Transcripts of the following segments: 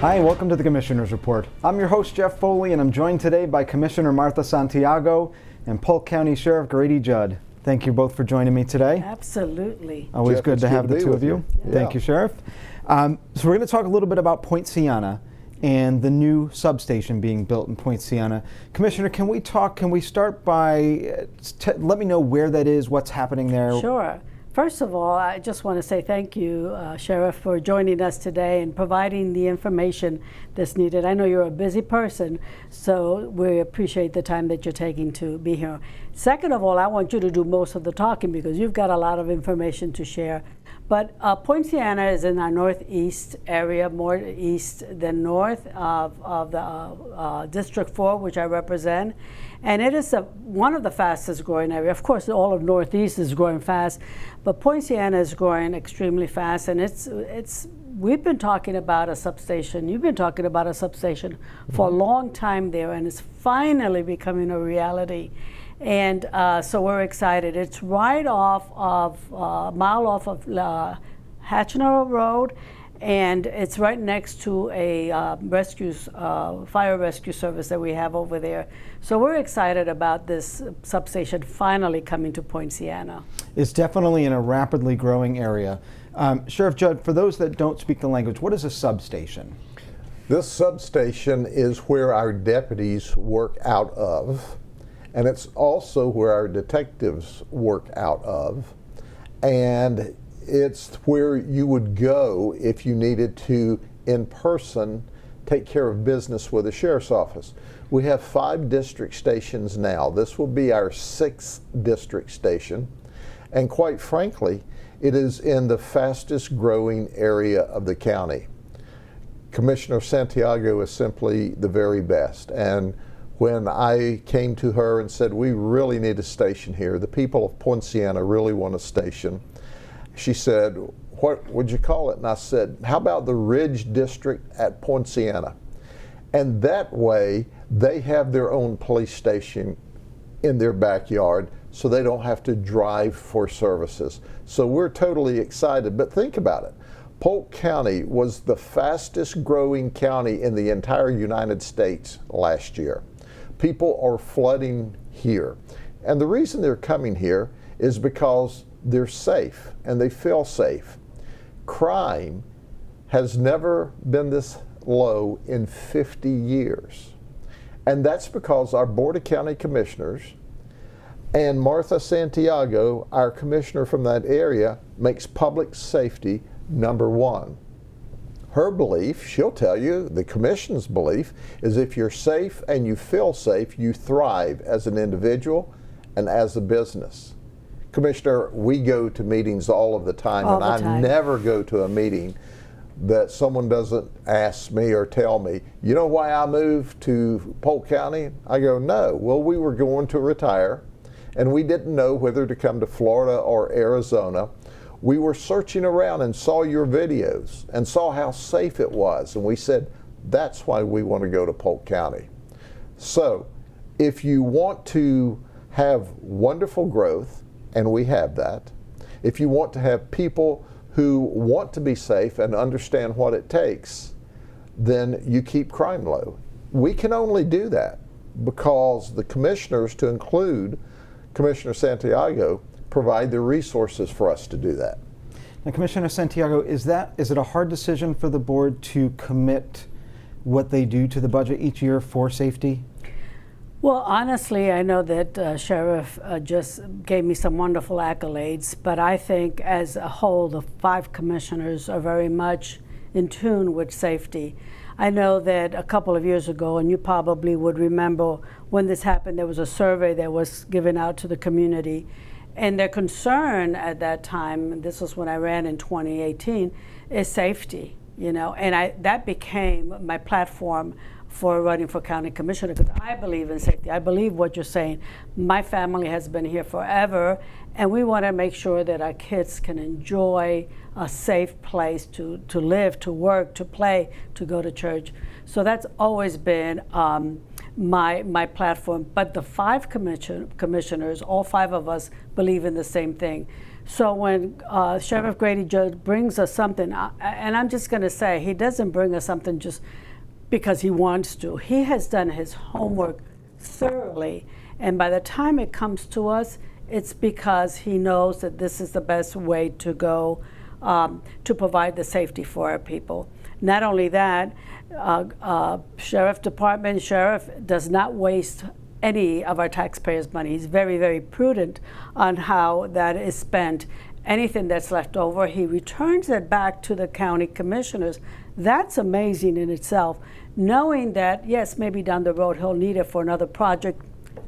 Hi, welcome to the Commissioner's Report. I'm your host, Jeff Foley, and I'm joined today by Commissioner Martha Santiago and Polk County Sheriff Grady Judd. Thank you both for joining me today. Absolutely. Always Jeff, good to have the two of you. Yeah. Thank you, Sheriff. So we're going to talk a little bit about Poinciana and the new substation being built in Poinciana. Commissioner, can we start by, let me know where that is, what's happening there? Sure. First of all, I just want to say thank you, Sheriff, for joining us today and providing the information that's needed. I know you're a busy person, so we appreciate the time that you're taking to be here. Second of all, I want you to do most of the talking because you've got a lot of information to share. But Poinciana is in our northeast area, more east than north of the District 4, which I represent. And it is one of the fastest growing area. Of course, all of Northeast is growing fast, but Poinciana is growing extremely fast. And we've been talking about a substation. You've been talking about a substation for a long time there, and it's finally becoming a reality. And so we're excited. It's right off of a mile off of Hatchner Road, and it's right next to a fire rescue service that we have over there. So we're excited about this substation finally coming to Poinciana. It's definitely in a rapidly growing area. Sheriff Judd, for those that don't speak the language, what is a substation? This substation is where our deputies work out of, and it's also where our detectives work out of, and it's where you would go if you needed to, in person, take care of business with the sheriff's office. We have 5 district stations now. This will be our 6th district station, and quite frankly, it is in the fastest growing area of the county. Commissioner Santiago is simply the very best, and when I came to her and said, we really need a station here, the people of Poinciana really want a station, she said, what would you call it? And I said, how about the Ridge District at Poinciana? And that way, they have their own police station in their backyard, so they don't have to drive for services. So we're totally excited, but think about it. Polk County was the fastest growing county in the entire United States last year. People are flooding here. And the reason they're coming here is because they're safe and they feel safe. Crime has never been this low in 50 years. And that's because our Board of County Commissioners and Martha Santiago, our commissioner from that area, makes public safety #1. Her belief, she'll tell you, the commission's belief, is if you're safe and you feel safe, you thrive as an individual and as a business. Commissioner, we go to meetings all of the time, and I never go to a meeting that someone doesn't ask me or tell me, you know why I moved to Polk County? I go, no. Well, we were going to retire, and we didn't know whether to come to Florida or Arizona. We were searching around and saw your videos and saw how safe it was, and we said, that's why we want to go to Polk County. So if you want to have wonderful growth, and we have that, if you want to have people who want to be safe and understand what it takes, then you keep crime low. We can only do that because the commissioners, to include Commissioner Santiago, provide the resources for us to do that. Now, Commissioner Santiago, is it a hard decision for the board to commit what they do to the budget each year for safety? Well, honestly, I know that Sheriff just gave me some wonderful accolades, but I think as a whole, the 5 commissioners are very much in tune with safety. I know that a couple of years ago, and you probably would remember when this happened, there was a survey that was given out to the community, and their concern at that time, and this was when I ran in 2018, is safety, and that became my platform for running for county commissioner, because I believe in safety. I believe what you're saying. My family has been here forever, and we want to make sure that our kids can enjoy a safe place to live, to work, to play, to go to church. So that's always been my platform. But the 5 commissioners, all 5 of us, believe in the same thing. So when Sheriff Grady Judd brings us something, and I'm just going to say, he doesn't bring us something just because he wants to. He has done his homework thoroughly, and by the time it comes to us, it's because he knows that this is the best way to go to provide the safety for our people. Not only that, Sheriff does not waste any of our taxpayers' money. He's very, very prudent on how that is spent. Anything that's left over, he returns it back to the county commissioners. That's amazing in itself, knowing that, yes, maybe down the road he'll need it for another project.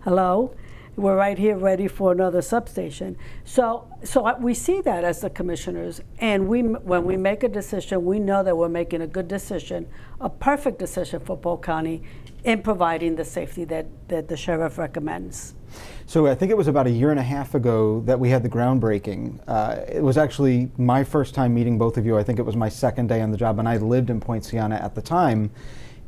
Hello? We're right here ready for another substation. So we see that as the commissioners, and when we make a decision, we know that we're making a good decision, a perfect decision for Polk County in providing the safety that the sheriff recommends. So I think it was about a year and a half ago that we had the groundbreaking. It was actually my first time meeting both of you. I think it was my second day on the job, and I lived in Poinciana at the time.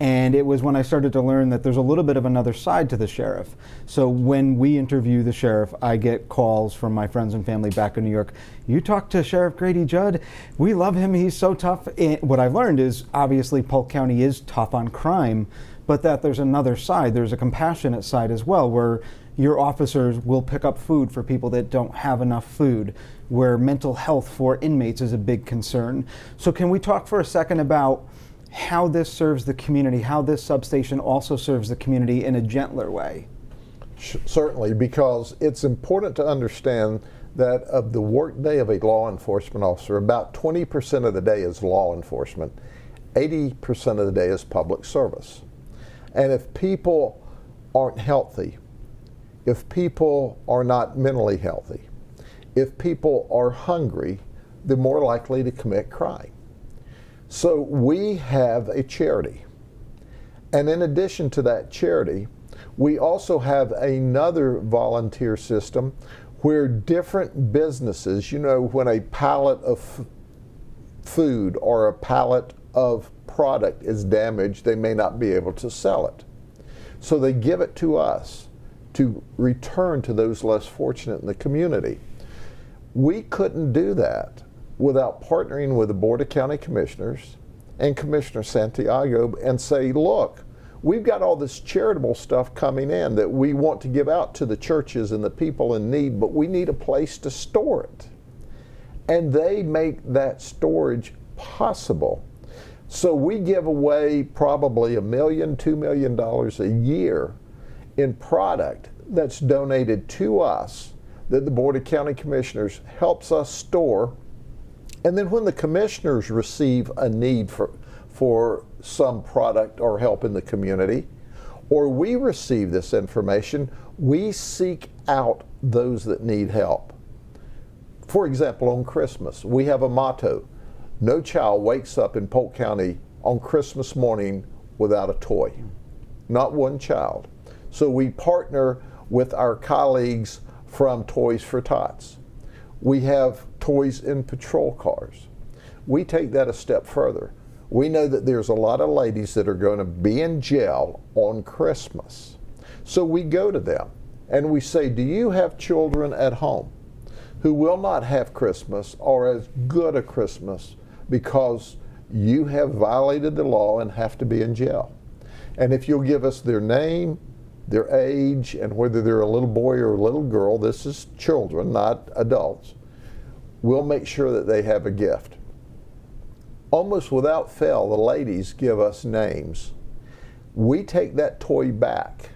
And it was when I started to learn that there's a little bit of another side to the sheriff. So when we interview the sheriff, I get calls from my friends and family back in New York. You talked to Sheriff Grady Judd? We love him. He's so tough. And what I've learned is obviously Polk County is tough on crime, but that there's another side. There's a compassionate side as well, where your officers will pick up food for people that don't have enough food, where mental health for inmates is a big concern. So can we talk for a second about how this serves the community, how this substation also serves the community in a gentler way? Certainly, because it's important to understand that of the workday of a law enforcement officer, about 20% of the day is law enforcement, 80% of the day is public service. And if people aren't healthy, if people are not mentally healthy, if people are hungry, they're more likely to commit crime. So we have a charity. And in addition to that charity, we also have another volunteer system where different businesses, you know, when a pallet of food or a pallet of product is damaged, they may not be able to sell it. So they give it to us to return to those less fortunate in the community. We couldn't do that without partnering with the Board of County Commissioners and Commissioner Santiago and say, look, we've got all this charitable stuff coming in that we want to give out to the churches and the people in need, but we need a place to store it. And they make that storage possible. So we give away probably $1 million, $2 million a year in product that's donated to us that the Board of County Commissioners helps us store. And then when the commissioners receive a need for some product or help in the community, or we receive this information, we seek out those that need help. For example, on Christmas, we have a motto: no child wakes up in Polk County on Christmas morning without a toy. Not one child. So we partner with our colleagues from Toys for Tots. We have toys in patrol cars. We take that a step further. We know that there's a lot of ladies that are going to be in jail on Christmas. So we go to them and we say, do you have children at home who will not have Christmas or as good a Christmas because you have violated the law and have to be in jail? And if you'll give us their name, their age, and whether they're a little boy or a little girl, this is children, not adults, we'll make sure that they have a gift. Almost without fail, the ladies give us names. We take that toy back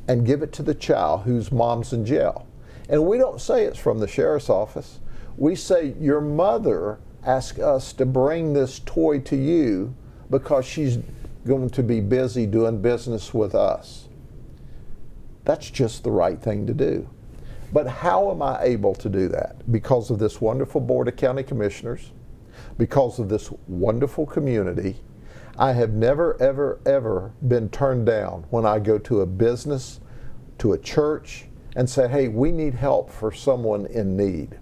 and give it to the child whose mom's in jail. And we don't say it's from the sheriff's office. We say, your mother asked us to bring this toy to you because she's going to be busy doing business with us. That's just the right thing to do. But how am I able to do that? Because of this wonderful Board of County Commissioners, because of this wonderful community. I have never, ever, ever been turned down when I go to a business, to a church, and say, hey, we need help for someone in need.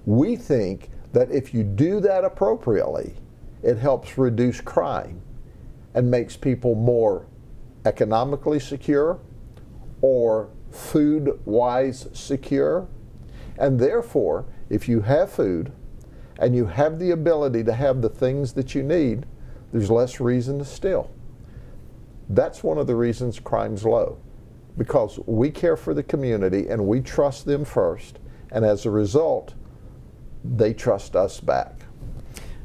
We think that if you do that appropriately, it helps reduce crime and makes people more economically secure or food-wise secure. And therefore, If you have food and you have the ability to have the things that you need, there's less reason to steal. That's one of the reasons crime's low, because we care for the community and we trust them first, and as a result, they trust us back.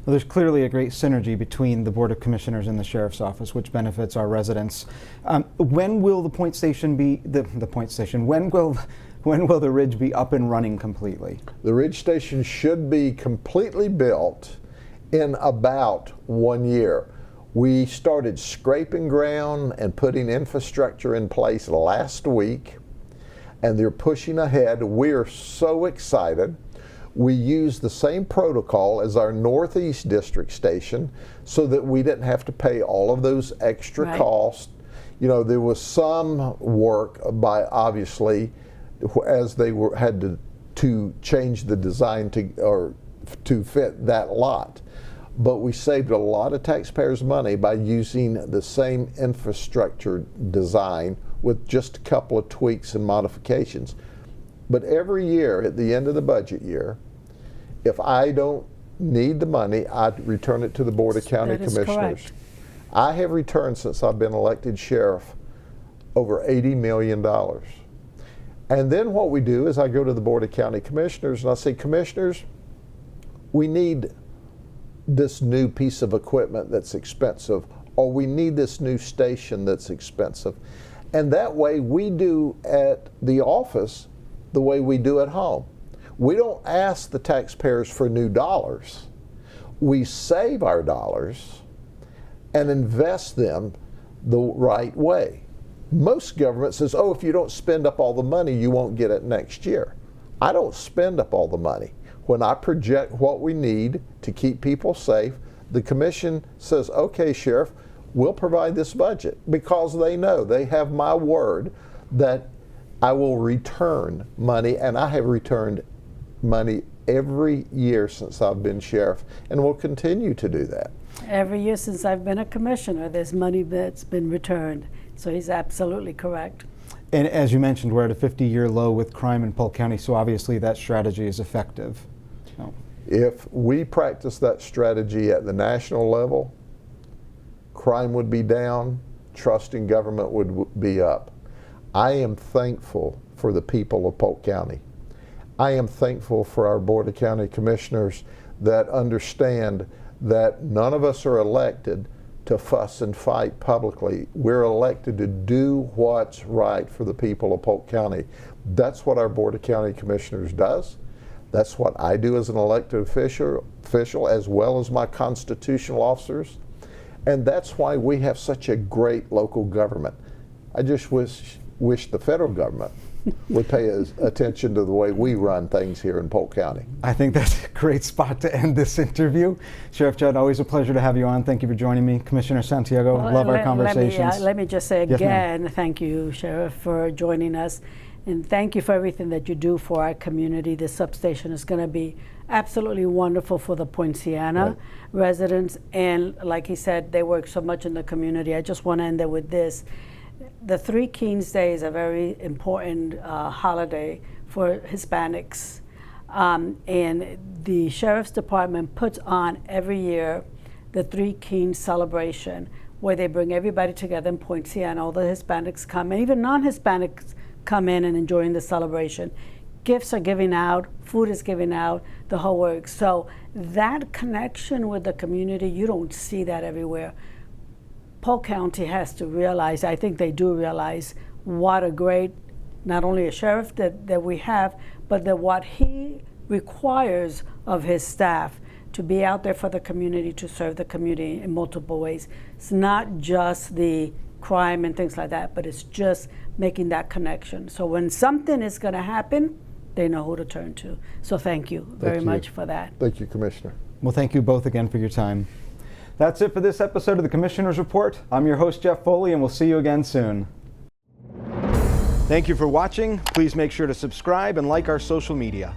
Well, there's clearly a great synergy between the Board of Commissioners and the Sheriff's Office, which benefits our residents. When will the point station be, the point station, when will the Ridge be up and running completely? The Ridge Station should be completely built in about 1 year. We started scraping ground and putting infrastructure in place last week, and they're pushing ahead. We're so excited. We used the same protocol as our Northeast District station so that we didn't have to pay all of those extra costs. You know, there was some work by, obviously, as they had to change the design to fit that lot. But we saved a lot of taxpayers' money by using the same infrastructure design with just a couple of tweaks and modifications. But every year, at the end of the budget year, if I don't need the money, I return it to the Board of County Commissioners. Correct. I have returned, since I've been elected sheriff, over $80 million. And then what we do is I go to the Board of County Commissioners and I say, Commissioners, we need this new piece of equipment that's expensive, or we need this new station that's expensive. And that way we do at the office the way we do at home. We don't ask the taxpayers for new dollars. We save our dollars and invest them the right way. Most government says, oh, if you don't spend up all the money, you won't get it next year. I don't spend up all the money. When I project what we need to keep people safe, the commission says, okay, Sheriff, we'll provide this budget, because they know, they have my word that I will return money, and I have returned money every year since I've been sheriff, and will continue to do that. Every year since I've been a commissioner, there's money that's been returned. So he's absolutely correct. And as you mentioned, we're at a 50-year low with crime in Polk County, so obviously that strategy is effective. So. If we practice that strategy at the national level, crime would be down, trust in government would be up. I am thankful for the people of Polk County. I am thankful for our Board of County Commissioners that understand that none of us are elected to fuss and fight publicly. We're elected to do what's right for the people of Polk County. That's what our Board of County Commissioners does. That's what I do as an elected official, as well as my constitutional officers. And that's why we have such a great local government. I just wish the federal government would pay attention to the way we run things here in Polk County. I think that's a great spot to end this interview. Sheriff Judd, always a pleasure to have you on. Thank you for joining me. Commissioner Santiago, love our conversations. Let me just say again, thank you, Sheriff, for joining us. And thank you for everything that you do for our community. This substation is going to be absolutely wonderful for the Poinciana residents. And like he said, they work so much in the community. I just want to end it with this. The Three Kings Day is a very important holiday for Hispanics. And the Sheriff's Department puts on every year the Three Kings celebration, where they bring everybody together in Poinciana. All the Hispanics come, and even non-Hispanics come in and enjoying the celebration. Gifts are given out, food is given out, the whole works. So that connection with the community, you don't see that everywhere. Polk County has to realize, I think they do realize, what a great, not only a sheriff that we have, but that what he requires of his staff to be out there for the community, to serve the community in multiple ways. It's not just the crime and things like that, but it's just making that connection. So when something is going to happen, they know who to turn to. So thank you very much for that. Thank you, Commissioner. Well, thank you both again for your time. That's it for this episode of the Commissioner's Report. I'm your host, Jeff Foley, and we'll see you again soon. Thank you for watching. Please make sure to subscribe and like our social media.